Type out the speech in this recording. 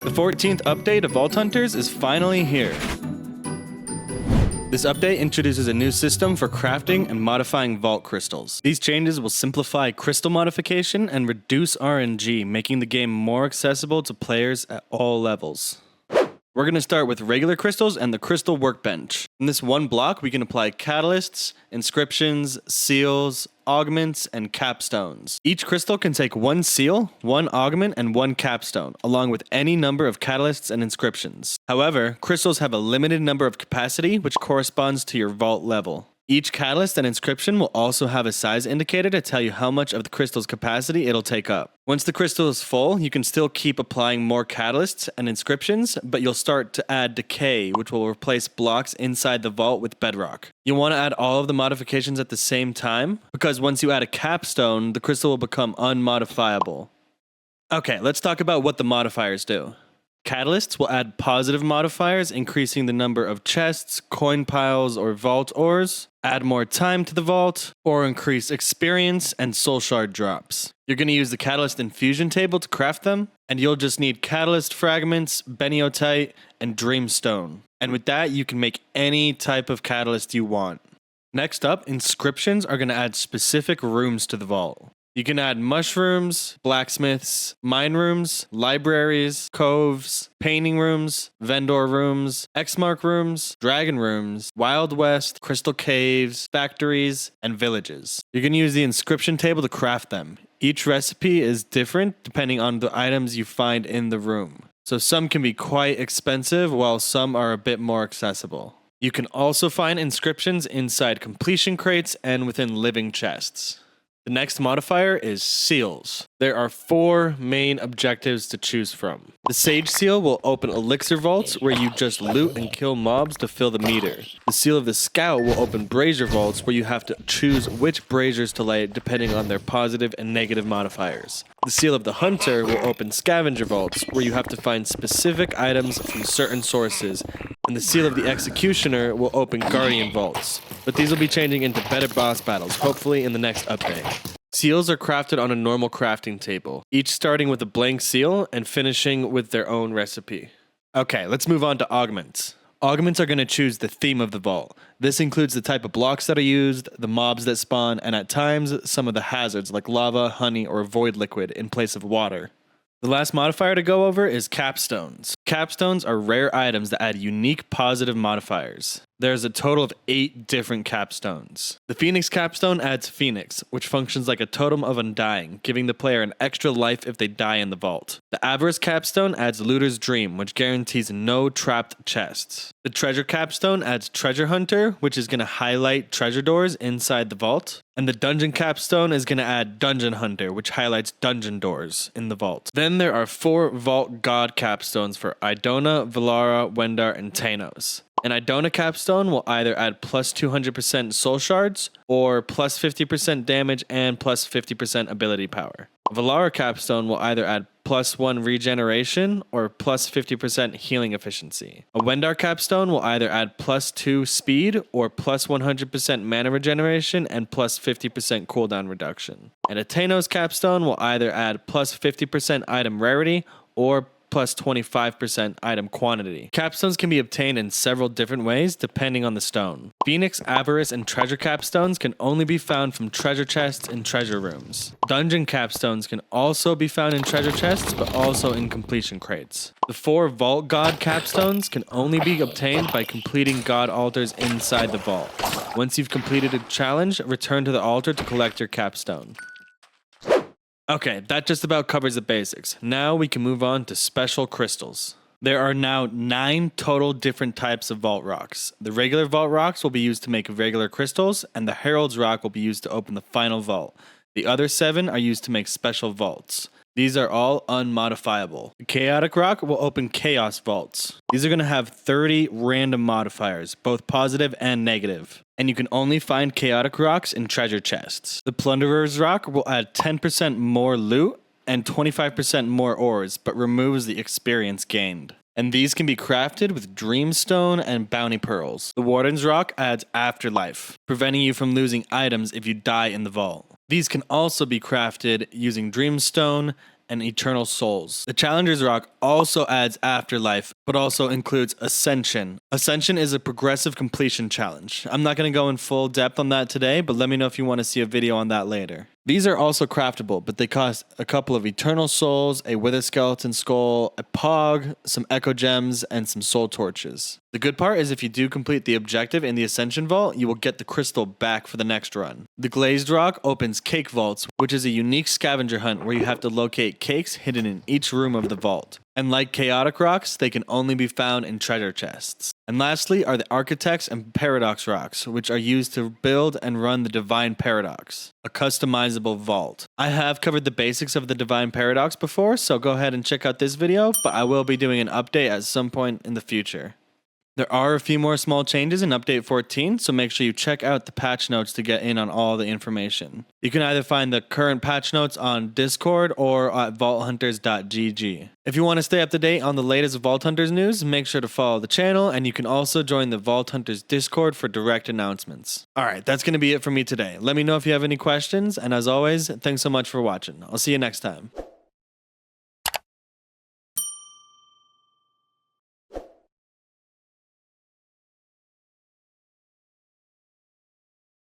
The 14th update of Vault Hunters is finally here. This update introduces a new system for crafting and modifying vault crystals. These changes will simplify crystal modification and reduce RNG, making the game more accessible to players at all levels. We're going to start with regular crystals and the crystal workbench. In this one block, we can apply catalysts, inscriptions, seals, augments, and capstones. Each crystal can take one seal, one augment, and one capstone, along with any number of catalysts and inscriptions. However, crystals have a limited number of capacity, which corresponds to your vault level. Each catalyst and inscription will also have a size indicator to tell you how much of the crystal's capacity it'll take up. Once the crystal is full, you can still keep applying more catalysts and inscriptions, but you'll start to add decay, which will replace blocks inside the vault with bedrock. You'll want to add all of the modifications at the same time, because once you add a capstone, the crystal will become unmodifiable. Okay, let's talk about what the modifiers do. Catalysts will add positive modifiers, increasing the number of chests, coin piles, or vault ores, add more time to the vault, or increase experience and soul shard drops. You're going to use the catalyst infusion table to craft them, and you'll just need catalyst fragments, beniotite, and dreamstone. And with that, you can make any type of catalyst you want. Next up, inscriptions are going to add specific rooms to the vault. You can add mushrooms, blacksmiths, mine rooms, libraries, coves, painting rooms, vendor rooms, X-mark rooms, dragon rooms, Wild West, crystal caves, factories, and villages. You're going to use the inscription table to craft them. Each recipe is different depending on the items you find in the room. So some can be quite expensive while some are a bit more accessible. You can also find inscriptions inside completion crates and within living chests. The next modifier is seals. There are 4 main objectives to choose from. The Sage Seal will open elixir vaults where you just loot and kill mobs to fill the meter. The Seal of the Scout will open brazier vaults where you have to choose which braziers to light depending on their positive and negative modifiers. The Seal of the Hunter will open scavenger vaults where you have to find specific items from certain sources. And the Seal of the Executioner will open guardian vaults. But these will be changing into better boss battles, hopefully in the next update. Seals are crafted on a normal crafting table, each starting with a blank seal and finishing with their own recipe. Okay, let's move on to augments. Augments are going to choose the theme of the vault. This includes the type of blocks that are used, the mobs that spawn, and at times, some of the hazards like lava, honey, or void liquid in place of water. The last modifier to go over is capstones. Capstones are rare items that add unique positive modifiers. There's a total of 8 different capstones. The Phoenix capstone adds Phoenix, which functions like a totem of undying, giving the player an extra life if they die in the vault. The Avarice capstone adds Looter's Dream, which guarantees no trapped chests. The Treasure capstone adds Treasure Hunter, which is going to highlight treasure doors inside the vault. And the Dungeon capstone is going to add Dungeon Hunter, which highlights dungeon doors in the vault. Then there are 4 Vault God capstones for Idona, Valara, Wendar, and Tanos. An Idona capstone will either add plus 200% soul shards, or plus 50% damage and plus 50% ability power. A Valara capstone will either add plus 1 regeneration, or plus 50% healing efficiency. A Wendar capstone will either add plus 2 speed, or plus 100% mana regeneration and plus 50% cooldown reduction. And a Tanos capstone will either add plus 50% item rarity, or plus 25% item quantity. Capstones can be obtained in several different ways depending on the stone. Phoenix, Avarice, and Treasure capstones can only be found from treasure chests and treasure rooms. Dungeon capstones can also be found in treasure chests, but also in completion crates. The 4 Vault God capstones can only be obtained by completing God altars inside the vault. Once you've completed a challenge, return to the altar to collect your capstone. Okay, that just about covers the basics. Now we can move on to special crystals. There are now 9 total different types of vault rocks. The regular vault rocks will be used to make regular crystals, and the Herald's rock will be used to open the final vault. The other 7 are used to make special vaults. These are all unmodifiable. The Chaotic rock will open chaos vaults. These are going to have 30 random modifiers, both positive and negative. And you can only find chaotic rocks in treasure chests. The Plunderer's rock will add 10% more loot and 25% more ores, but removes the experience gained. And these can be crafted with Dreamstone and Bounty Pearls. The Warden's rock adds Afterlife, preventing you from losing items if you die in the vault. These can also be crafted using Dreamstone and Eternal Souls. The Challenger's Rock also adds Afterlife, but also includes Ascension. Ascension is a progressive completion challenge. I'm not going to go in full depth on that today, but let me know if you want to see a video on that later. These are also craftable, but they cost a couple of Eternal Souls, a Wither Skeleton Skull, a Pog, some Echo Gems, and some Soul Torches. The good part is if you do complete the objective in the Ascension Vault, you will get the crystal back for the next run. The Glazed Rock opens Cake Vaults, which is a unique scavenger hunt where you have to locate cakes hidden in each room of the vault. And like Chaotic Rocks, they can only be found in treasure chests. And lastly are the Architects and Paradox Rocks, which are used to build and run the Divine Paradox, a customizable vault. I have covered the basics of the Divine Paradox before, so go ahead and check out this video, but I will be doing an update at some point in the future. There are a few more small changes in Update 14, so make sure you check out the patch notes to get in on all the information. You can either find the current patch notes on Discord or at vaulthunters.gg. If you want to stay up to date on the latest Vault Hunters news, make sure to follow the channel, and you can also join the Vault Hunters Discord for direct announcements. Alright, that's going to be it for me today. Let me know if you have any questions, and as always, thanks so much for watching. I'll see you next time.